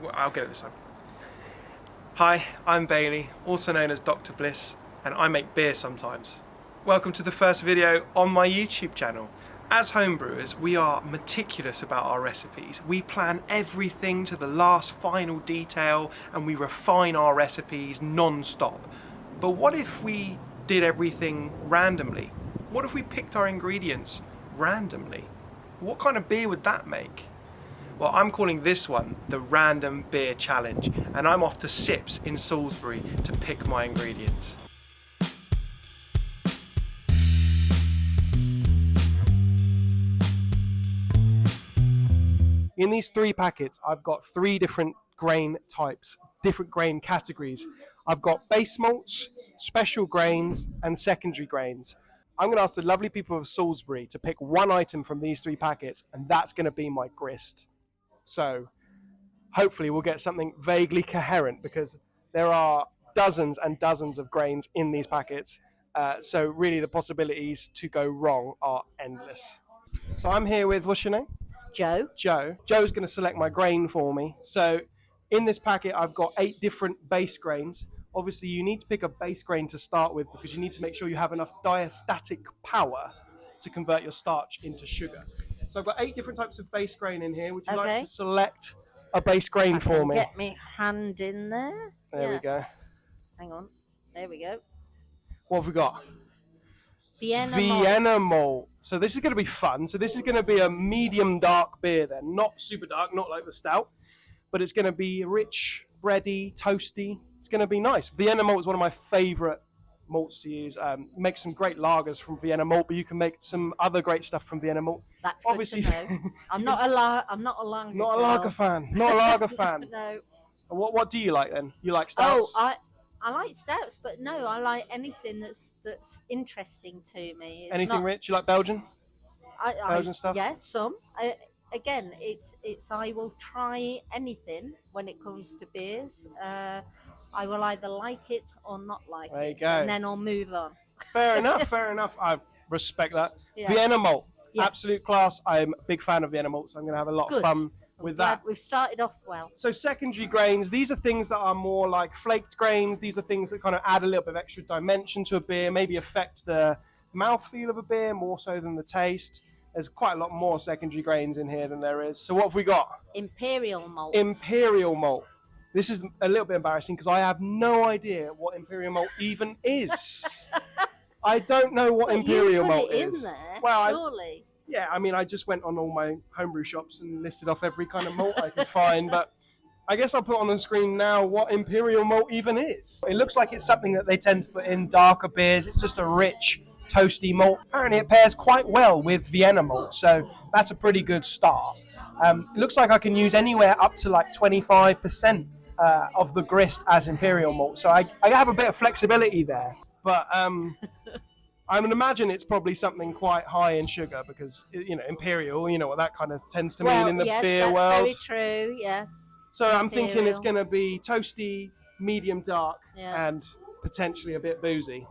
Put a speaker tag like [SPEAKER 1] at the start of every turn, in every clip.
[SPEAKER 1] Well, I'll get it this time. Hi, I'm Bailey, also known as Dr. Bliss, and I make beer sometimes. Welcome to the first video on my YouTube channel. As homebrewers, we are meticulous about our recipes. We plan everything to the last final detail and we refine our recipes non-stop. But what if we did everything randomly? What if we picked our ingredients randomly? What kind of beer would that make? Well, I'm calling this one the Random Beer Challenge, and I'm off to Sips in Salisbury to pick my ingredients. In these 3 packets, I've got 3 different grain types, different grain categories. I've got base malts, special grains, and secondary grains. I'm going to ask the lovely people of Salisbury to pick one item from these 3 packets, and that's going to be my grist. So hopefully we'll get something vaguely coherent, because there are dozens and dozens of grains in these packets. So really the possibilities to go wrong are endless. So I'm here with, what's your name?
[SPEAKER 2] Joe.
[SPEAKER 1] Joe's going to select my grain for me. So in this packet I've got 8 different base grains. Obviously you need to pick a base grain to start with, because you need to make sure you have enough diastatic power to convert your starch into sugar. So I've got 8 different types of base grain in here. Would you like to select a base grain for me?
[SPEAKER 2] Get me hand in there.
[SPEAKER 1] There we go.
[SPEAKER 2] Hang on. There we go.
[SPEAKER 1] What have we got?
[SPEAKER 2] Vienna
[SPEAKER 1] malt. So this is going to be fun. So this is going to be a medium dark beer then. Not super dark, not like the stout. But it's going to be rich, bready, toasty. It's going to be nice. Vienna malt is one of my favourite malts to use. Make some great lagers from Vienna malt, but you can make some other great stuff from Vienna malt.
[SPEAKER 2] That's obviously good to know. I'm not a lager.
[SPEAKER 1] Not a lager fan. Not a lager fan.
[SPEAKER 2] No.
[SPEAKER 1] What do you like then? You like stouts?
[SPEAKER 2] Oh, I like stouts, but no, I like anything that's interesting to me. It's
[SPEAKER 1] anything rich? You like Belgian? Belgian stuff?
[SPEAKER 2] Yes, some. Again, it's I will try anything when it comes to beers. I will either like it or not like
[SPEAKER 1] there you
[SPEAKER 2] it,
[SPEAKER 1] go.
[SPEAKER 2] and then I'll move on.
[SPEAKER 1] Fair enough. I respect that.
[SPEAKER 2] Yeah.
[SPEAKER 1] Vienna malt, absolute class. I'm a big fan of Vienna malt, so I'm going to have a lot of fun with that.
[SPEAKER 2] We've started off well.
[SPEAKER 1] So secondary grains, these are things that are more like flaked grains. These are things that kind of add a little bit of extra dimension to a beer, maybe affect the mouthfeel of a beer more so than the taste. There's quite a lot more secondary grains in here than there is. So what have we got?
[SPEAKER 2] Imperial malt.
[SPEAKER 1] Imperial malt. This is a little bit embarrassing because I have no idea what imperial malt even is. I don't know what imperial malt is.
[SPEAKER 2] In there,
[SPEAKER 1] well,
[SPEAKER 2] surely.
[SPEAKER 1] I just went on all my homebrew shops and listed off every kind of malt I could find, but I guess I'll put on the screen now what imperial malt even is. It looks like it's something that they tend to put in darker beers. It's just a rich, toasty malt. Apparently it pairs quite well with Vienna malt, so that's a pretty good start. It looks like I can use anywhere up to like 25% of the grist as imperial malt, so I have a bit of flexibility there, but I would imagine it's probably something quite high in sugar, because imperial, you know what that kind of tends to mean in the beer world.
[SPEAKER 2] Yes, very true. Yes.
[SPEAKER 1] So imperial. I'm thinking it's going to be toasty, medium dark, and potentially a bit boozy.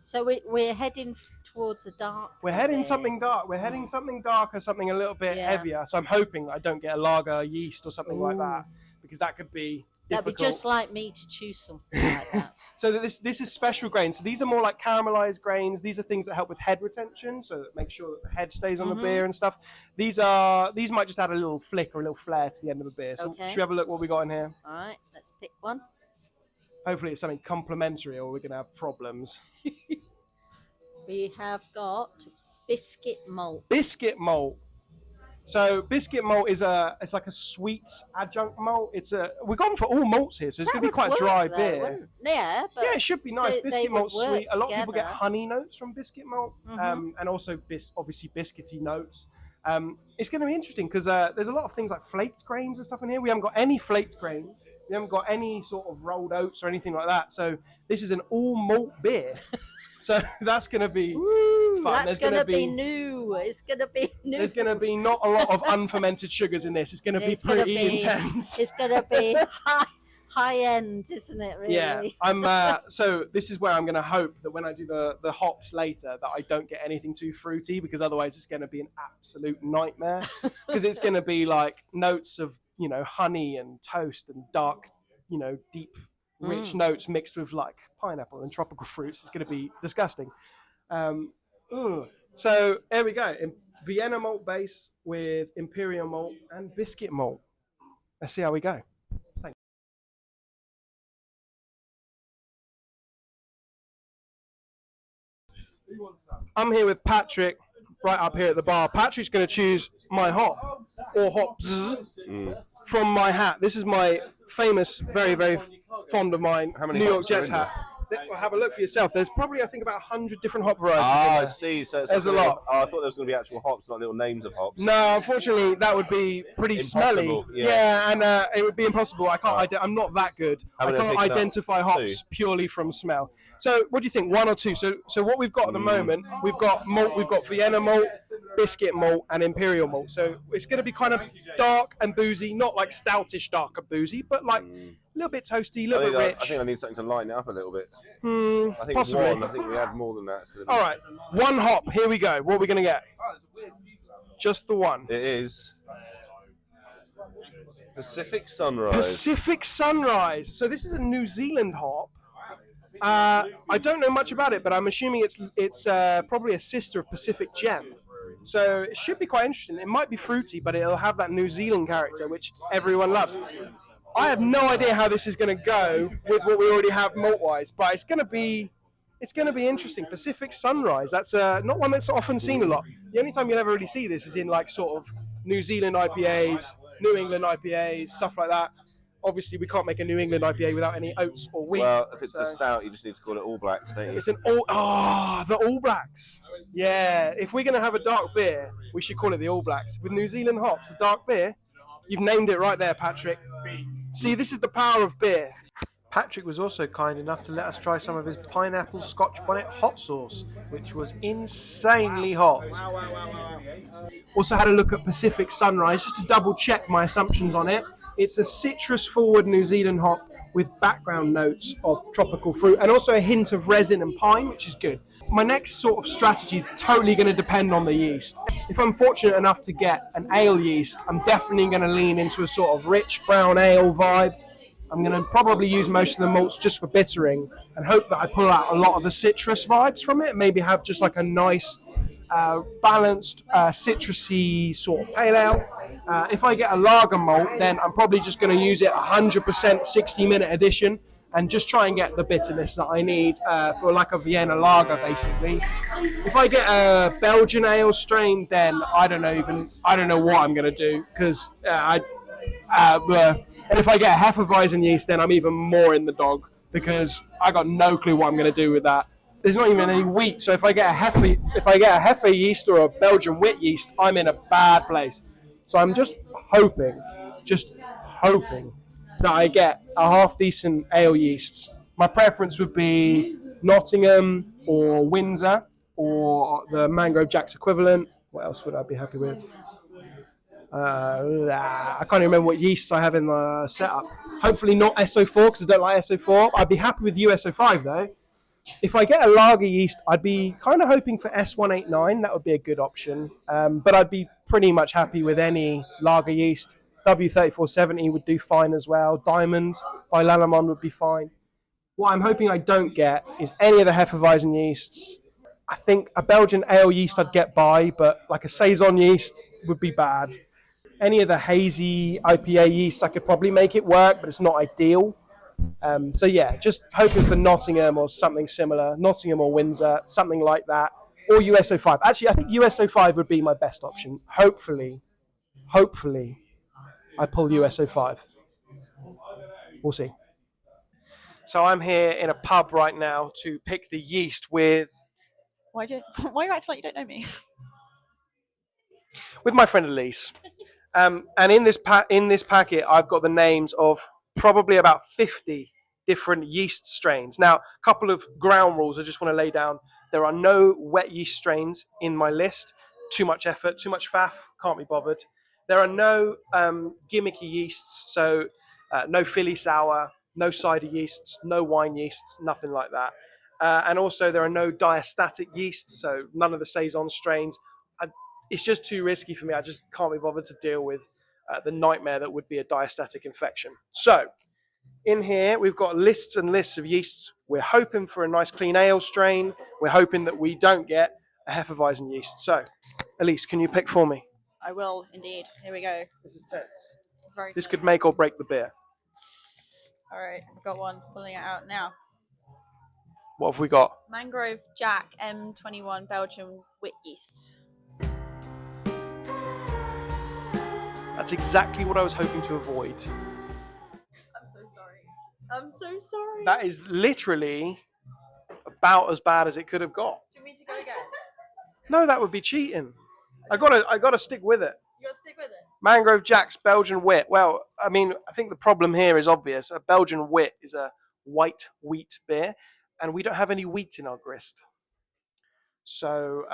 [SPEAKER 2] So we're heading towards a dark.
[SPEAKER 1] We're heading something dark. We're heading something darker, something a little bit heavier. So I'm hoping I don't get a lager yeast or something like that, because that could be difficult.
[SPEAKER 2] That'd be just like me to choose something like that.
[SPEAKER 1] So this is special grains. So these are more like caramelized grains. These are things that help with head retention, so that make sure that the head stays on the beer and stuff. These might just add a little flick or a little flair to the end of the beer. So should we have a look what we got in here?
[SPEAKER 2] All right, let's pick one.
[SPEAKER 1] Hopefully it's something complimentary, or we're going to have problems.
[SPEAKER 2] We have got biscuit malt.
[SPEAKER 1] Biscuit malt. So biscuit malt is it's like a sweet adjunct malt. We've gone for all malts here, so it's going to be quite dry beer.
[SPEAKER 2] Yeah, but
[SPEAKER 1] it should be nice. Biscuit malt's sweet. A lot of people get
[SPEAKER 2] together.
[SPEAKER 1] honey notes from biscuit malt, and also obviously biscuity notes. It's going to be interesting because there's a lot of things like flaked grains and stuff in here. We haven't got any flaked grains. We haven't got any sort of rolled oats or anything like that. So this is an all malt beer. So that's going to be fun.
[SPEAKER 2] That's going to be new. It's going to be new.
[SPEAKER 1] There's going to be not a lot of unfermented sugars in this. It's going to be pretty intense.
[SPEAKER 2] It's going to be high end, isn't it? Really?
[SPEAKER 1] Yeah. So this is where I'm going to hope that when I do the hops later, that I don't get anything too fruity, because otherwise it's going to be an absolute nightmare. Because it's going to be like notes of you know, honey and toast and dark, you know, deep, rich notes mixed with like pineapple and tropical fruits. It's going to be disgusting. So here we go. Vienna malt base with imperial malt and biscuit malt. Let's see how we go. Thanks. I'm here with Patrick, right up here at the bar. Patrick's going to choose my hop or hops from my hat. This is my famous, very, very fond of mine, New York Jets hat. Well, have a look for yourself. There's probably, I think, about 100 different hop varieties in there.
[SPEAKER 3] I see. So
[SPEAKER 1] there's a lot.
[SPEAKER 3] Oh, I thought there was going to be actual hops, not little names of hops.
[SPEAKER 1] No, unfortunately, that would be pretty smelly. Yeah, and it would be impossible. I can't. I'm not that good. I can't identify hops purely from smell. So, what do you think? One or two? So what we've got at the moment, we've got malt. We've got Vienna malt, biscuit malt, and imperial malt. So it's going to be kind of dark and boozy, not like stoutish dark and boozy, but like a little bit toasty, a little bit rich.
[SPEAKER 3] I think I need something to lighten it up a little bit.
[SPEAKER 1] I think possibly.
[SPEAKER 3] I think we add more than that.
[SPEAKER 1] All right, one hop. Here we go. What are we going to get? Just the one.
[SPEAKER 3] It is Pacific Sunrise.
[SPEAKER 1] Pacific Sunrise. So this is a New Zealand hop. I don't know much about it, but I'm assuming it's probably a sister of Pacific Gem. So it should be quite interesting. It might be fruity, but it'll have that New Zealand character, which everyone loves. I have no idea how this is going to go with what we already have malt-wise, but it's going to be interesting. Pacific Sunrise. That's not one that's often seen a lot. The only time you'll ever really see this is in like sort of New Zealand IPAs, New England IPAs, stuff like that. Obviously, we can't make a New England IPA without any oats or wheat.
[SPEAKER 3] Well, if it's a stout, you just need to call it All Blacks, don't you?
[SPEAKER 1] It's the All Blacks. Yeah, if we're going to have a dark beer, we should call it the All Blacks. With New Zealand hops, a dark beer, you've named it right there, Patrick. See, this is the power of beer. Patrick was also kind enough to let us try some of his pineapple Scotch bonnet hot sauce, which was insanely hot. Also had a look at Pacific Sunrise, just to double check my assumptions on it. It's a citrus-forward New Zealand hop with background notes of tropical fruit and also a hint of resin and pine, which is good. My next sort of strategy is totally going to depend on the yeast. If I'm fortunate enough to get an ale yeast, I'm definitely going to lean into a sort of rich brown ale vibe. I'm going to probably use most of the malts just for bittering and hope that I pull out a lot of the citrus vibes from it. Maybe have just like a nice balanced citrusy sort of pale ale. If I get a lager malt, then I'm probably just going to use it 100% 60-minute edition and just try and get the bitterness that I need for like a Vienna lager, basically. If I get a Belgian ale strain, then I don't know what I'm going to do, because and if I get a Hefeweizen yeast, then I'm even more in the dog, because I got no clue what I'm going to do with that. There's not even any wheat, so if I get a Hefe yeast or a Belgian wheat yeast, I'm in a bad place. So I'm just hoping that I get a half decent ale yeast. My preference would be Nottingham or Windsor or the Mangrove Jack's equivalent. What else would I be happy with? I can't even remember what yeasts I have in the setup. Hopefully not SO4, because I don't like SO4. I'd be happy with USO5 though. If I get a lager yeast, I'd be kind of hoping for S189. That would be a good option. But I'd be pretty much happy with any lager yeast. W3470 would do fine as well. Diamond by Lallemand would be fine. What I'm hoping I don't get is any of the Hefeweizen yeasts. I think a Belgian ale yeast I'd get by, but like a Saison yeast would be bad. Any of the hazy IPA yeasts, I could probably make it work, but it's not ideal. So yeah, just hoping for Nottingham or something similar, Nottingham or Windsor, something like that, or USO5. Actually, I think USO5 would be my best option. Hopefully, I pull USO5. We'll see. So I'm here in a pub right now to pick the yeast with...
[SPEAKER 4] Why are you acting like you don't know me?
[SPEAKER 1] With my friend Elise. And in this packet, I've got the names of probably about 50 different yeast strains. Now, a couple of ground rules I just want to lay down. There are no wet yeast strains in my list. Too much effort, too much faff, can't be bothered. There are no gimmicky yeasts, so no Philly sour, no cider yeasts, no wine yeasts, nothing like that. And also there are no diastatic yeasts, so none of the Saison strains. It's just too risky for me. I just can't be bothered to deal with the nightmare that would be a diastatic infection. So in here, we've got lists and lists of yeasts. We're hoping for a nice clean ale strain. We're hoping that we don't get a Hefeweizen yeast. So, Elise, can you pick for me?
[SPEAKER 4] I will indeed. Here we go.
[SPEAKER 1] This is tense.
[SPEAKER 4] It's very
[SPEAKER 1] This
[SPEAKER 4] tense.
[SPEAKER 1] could make or break the beer.
[SPEAKER 4] All right, I've got one. Pulling it out now.
[SPEAKER 1] What have we got?
[SPEAKER 4] Mangrove Jack M21 Belgian wheat yeast.
[SPEAKER 1] That's exactly what I was hoping to avoid.
[SPEAKER 4] I'm so sorry. I'm so sorry.
[SPEAKER 1] That is literally about as bad as it could have got.
[SPEAKER 4] Do you want me to go again?
[SPEAKER 1] No, that would be cheating. I gotta stick with it.
[SPEAKER 4] You gotta stick with it.
[SPEAKER 1] Mangrove Jack's Belgian wit. Well, I mean, I think the problem here is obvious. A Belgian wit is a white wheat beer, and we don't have any wheat in our grist. So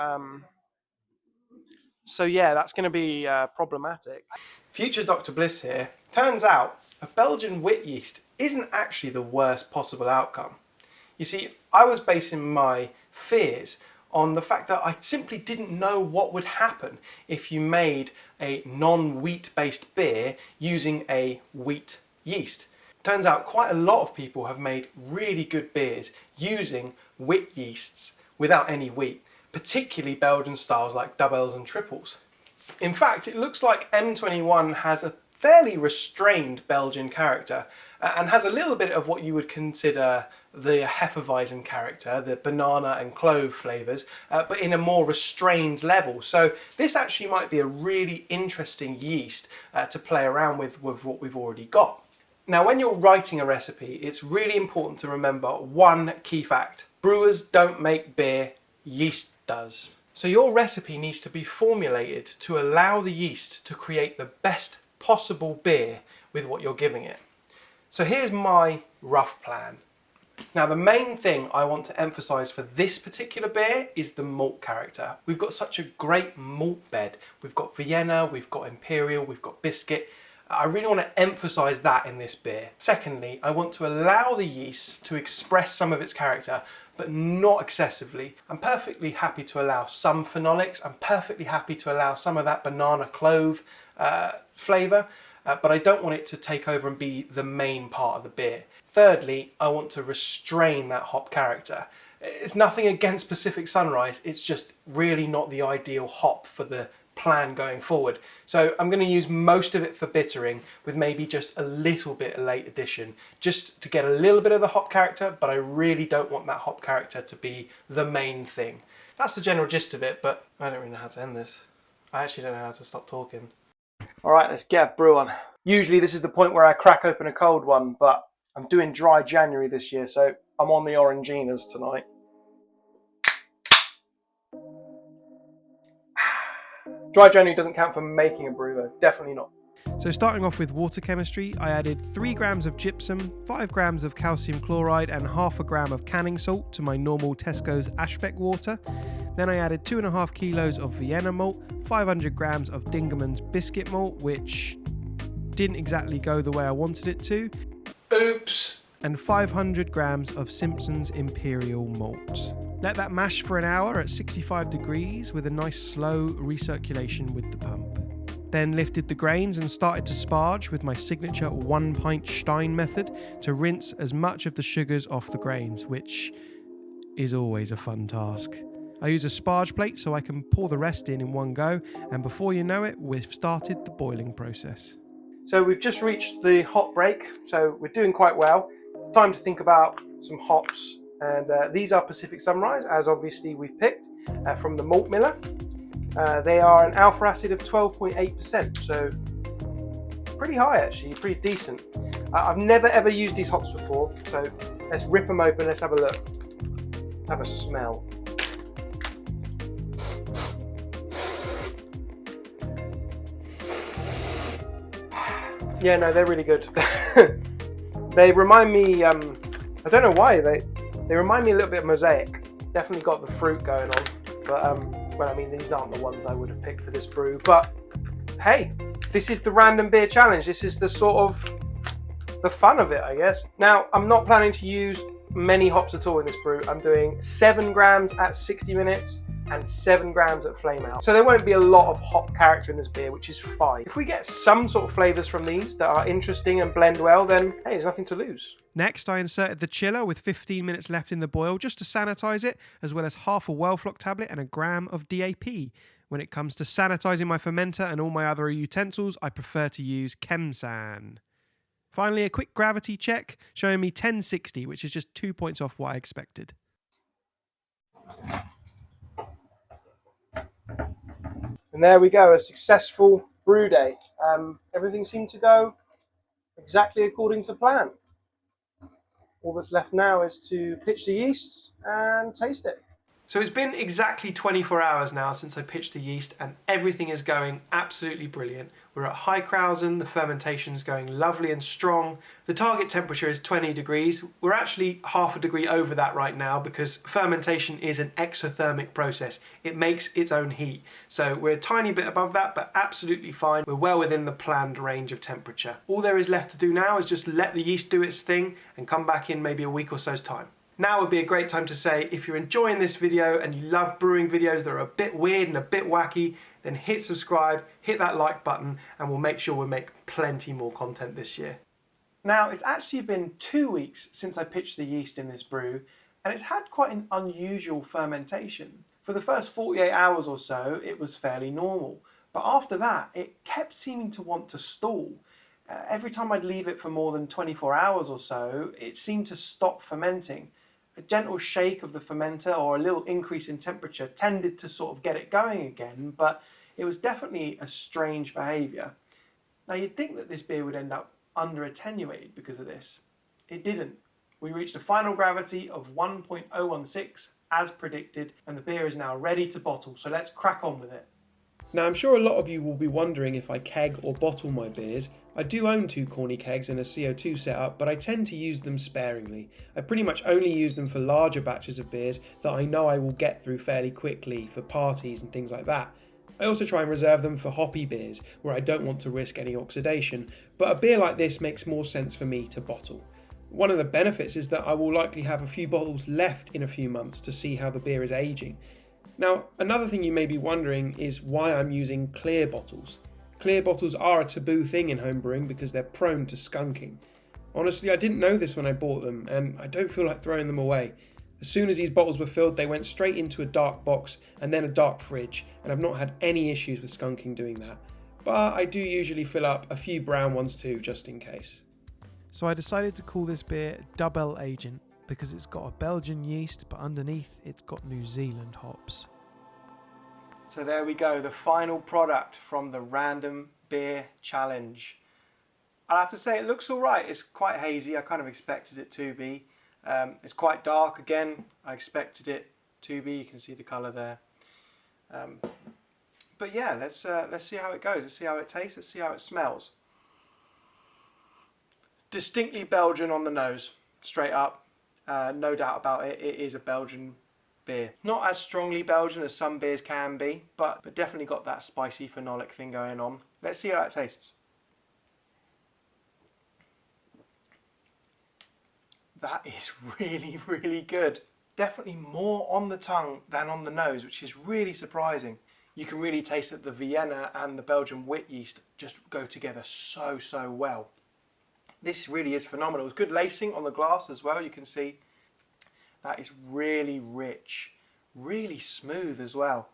[SPEAKER 1] yeah, that's going to be problematic. Future Dr. Bliss here. Turns out a Belgian wit yeast isn't actually the worst possible outcome. You see, I was basing my fears on the fact that I simply didn't know what would happen if you made a non-wheat based beer using a wheat yeast. Turns out quite a lot of people have made really good beers using wheat yeasts without any wheat, particularly Belgian styles like doubles and triples. In fact, it looks like M21 has a fairly restrained Belgian character and has a little bit of what you would consider the Hefeweizen character, the banana and clove flavours, but in a more restrained level. So this actually might be a really interesting yeast to play around with what we've already got. Now, when you're writing a recipe, it's really important to remember one key fact. Brewers don't make beer, yeast does. So your recipe needs to be formulated to allow the yeast to create the best possible beer with what you're giving it. So here's my rough plan. Now, the main thing I want to emphasize for this particular beer is the malt character. We've got such a great malt bed. We've got Vienna, we've got Imperial, we've got Biscuit. I really want to emphasize that in this beer. Secondly, I want to allow the yeast to express some of its character, but not excessively. I'm perfectly happy to allow some phenolics. I'm perfectly happy to allow some of that banana clove flavor, but I don't want it to take over and be the main part of the beer. Thirdly, I want to restrain that hop character. It's nothing against Pacific Sunrise, it's just really not the ideal hop for the plan going forward. So I'm going to use most of it for bittering with maybe just a little bit of late addition, just to get a little bit of the hop character, but I really don't want that hop character to be the main thing. That's the general gist of it, but I don't really know how to end this. I actually don't know how to stop talking. Alright, let's get a brew on. Usually this is the point where I crack open a cold one, but I'm doing dry January this year, so I'm on the Oranginas tonight. Dry January doesn't count for making a brew though, definitely not. So starting off with water chemistry, I added 3 grams of gypsum, 5 grams of calcium chloride and half a gram of canning salt to my normal Tesco's Ashbeck water. Then I added 2.5 kilos of Vienna malt, 500 grams of Dingerman's biscuit malt, which didn't exactly go the way I wanted it to. Oops! And 500 grams of Simpson's Imperial malt. Let that mash for an hour at 65 degrees with a nice slow recirculation with the pump. Then lifted the grains and started to sparge with my signature 1 pint Stein method to rinse as much of the sugars off the grains, which is always a fun task. I use a sparge plate so I can pour the rest in one go, and before you know it, we've started the boiling process. So we've just reached the hop break, so we're doing quite well. It's time to think about some hops. And these are Pacific Sunrise, as obviously we've picked from the malt miller. They are an alpha acid of 12.8%, so pretty high actually, pretty decent. I've never ever used these hops before, so let's rip them open, let's have a look. Let's have a smell. Yeah, no, they're really good. They remind me, I don't know why, they remind me a little bit of Mosaic. Definitely got the fruit going on, but well, I mean, these aren't the ones I would have picked for this brew, but hey, this is the random beer challenge. This is the sort of the fun of it, I guess. Now, I'm not planning to use many hops at all in this brew. I'm doing 7 grams at 60 minutes and 7 grams at flame out. So there won't be a lot of hop character in this beer, which is fine. If we get some sort of flavours from these that are interesting and blend well, then hey, there's nothing to lose. Next, I inserted the chiller with 15 minutes left in the boil just to sanitise it, as well as half a Wellflock tablet and a gram of DAP. When it comes to sanitising my fermenter and all my other utensils, I prefer to use Chemsan. Finally, a quick gravity check showing me 1060, which is just 2 points off what I expected. And there we go, a successful brew day. Everything seemed to go exactly according to plan. All that's left now is to pitch the yeasts and taste it. So it's been exactly 24 hours now since I pitched the yeast, and everything is going absolutely brilliant. We're at high Krausen, the fermentation's going lovely and strong. The target temperature is 20 degrees. We're actually half a degree over that right now because fermentation is an exothermic process. It makes its own heat. So we're a tiny bit above that, but absolutely fine. We're well within the planned range of temperature. All there is left to do now is just let the yeast do its thing and come back in maybe a week or so's time. Now would be a great time to say, if you're enjoying this video and you love brewing videos that are a bit weird and a bit wacky, then hit subscribe, hit that like button, and we'll make sure we make plenty more content this year. Now, it's actually been 2 weeks since I pitched the yeast in this brew, and it's had quite an unusual fermentation. For the first 48 hours or so, it was fairly normal, but after that, it kept seeming to want to stall. Every time I'd leave it for more than 24 hours or so, it seemed to stop fermenting. A gentle shake of the fermenter or a little increase in temperature tended to sort of get it going again, but it was definitely a strange behaviour. Now you'd think that this beer would end up under attenuated because of this. It didn't. We reached a final gravity of 1.016 as predicted, and the beer is now ready to bottle, so let's crack on with it. Now I'm sure a lot of you will be wondering if I keg or bottle my beers. I do own 2 corny kegs and a CO2 setup, but I tend to use them sparingly. I pretty much only use them for larger batches of beers that I know I will get through fairly quickly for parties and things like that. I also try and reserve them for hoppy beers where I don't want to risk any oxidation, but a beer like this makes more sense for me to bottle. One of the benefits is that I will likely have a few bottles left in a few months to see how the beer is aging. Now, another thing you may be wondering is why I'm using clear bottles. Clear bottles are a taboo thing in homebrewing because they're prone to skunking. Honestly, I didn't know this when I bought them, and I don't feel like throwing them away. As soon as these bottles were filled, they went straight into a dark box and then a dark fridge, and I've not had any issues with skunking doing that. But I do usually fill up a few brown ones too, just in case. So I decided to call this beer Double Agent because it's got a Belgian yeast, but underneath it's got New Zealand hops. So there we go, the final product from the Random Beer Challenge. I'll have to say it looks alright. It's quite hazy. I kind of expected it to be. It's quite dark again. I expected it to be. You can see the colour there. But yeah, let's see how it goes. Let's see how it tastes. Let's see how it smells. Distinctly Belgian on the nose, straight up. No doubt about it. It is a Belgian beer. Not as strongly Belgian as some beers can be, but definitely got that spicy phenolic thing going on. Let's see how it tastes. That is really, really good. Definitely more on the tongue than on the nose, which is really surprising. You can really taste that the Vienna and the Belgian wit yeast just go together so well. This really is phenomenal. It's good lacing on the glass as well, you can see. That is really rich, really smooth as well.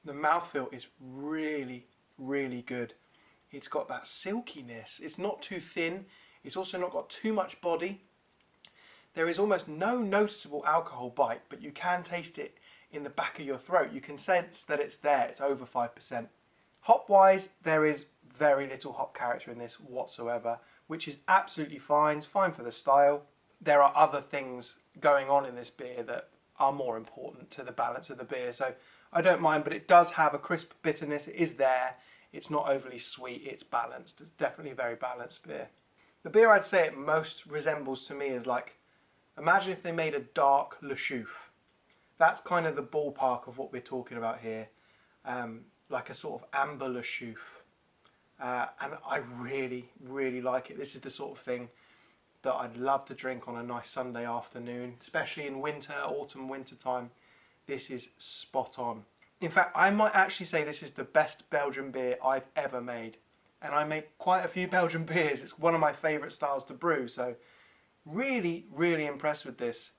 [SPEAKER 1] The mouthfeel is really, really good. It's got that silkiness. It's not too thin. It's also not got too much body. There is almost no noticeable alcohol bite, but you can taste it in the back of your throat. You can sense that it's there. It's over 5%. Hop-wise, there is very little hop character in this whatsoever, which is absolutely fine. It's fine for the style. There are other things going on in this beer that are more important to the balance of the beer, so I don't mind, but it does have a crisp bitterness. It is there. It's not overly sweet. It's balanced. It's definitely a very balanced beer. The beer I'd say it most resembles to me is like, imagine if they made a dark Le Chouffe. That's kind of the ballpark of what we're talking about here. Like a sort of amber Le Chouffe. And I really, really like it. This is the sort of thing that I'd love to drink on a nice Sunday afternoon, especially in winter, autumn, winter time. this is spot on. In fact, I might actually say this is the best Belgian beer I've ever made. And I make quite a few Belgian beers. It's one of my favourite styles to brew, so really, really impressed with this.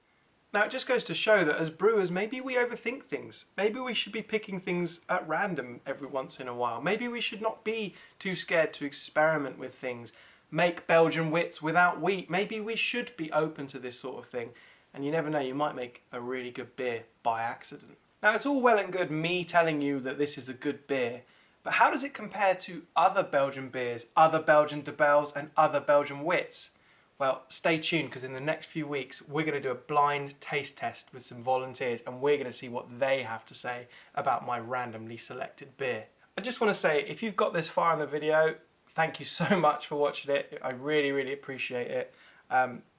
[SPEAKER 1] Now it just goes to show that as brewers, maybe we overthink things. Maybe we should be picking things at random every once in a while. Maybe we should not be too scared to experiment with things. Make Belgian wits without wheat. Maybe we should be open to this sort of thing. And you never know, you might make a really good beer by accident. Now it's all well and good me telling you that this is a good beer, but how does it compare to other Belgian beers, other Belgian de Bels and other Belgian wits? Well, stay tuned, because in the next few weeks we're going to do a blind taste test with some volunteers and we're going to see what they have to say about my randomly selected beer. I just want to say, if you've got this far in the video, thank you so much for watching it. I really, really appreciate it.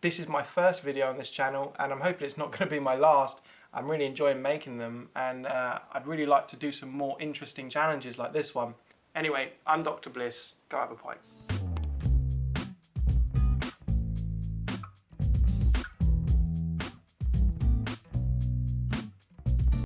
[SPEAKER 1] This is my first video on this channel and I'm hoping it's not going to be my last. I'm really enjoying making them, and I'd really like to do some more interesting challenges like this one. Anyway, I'm Dr. Bliss. Go have a pint.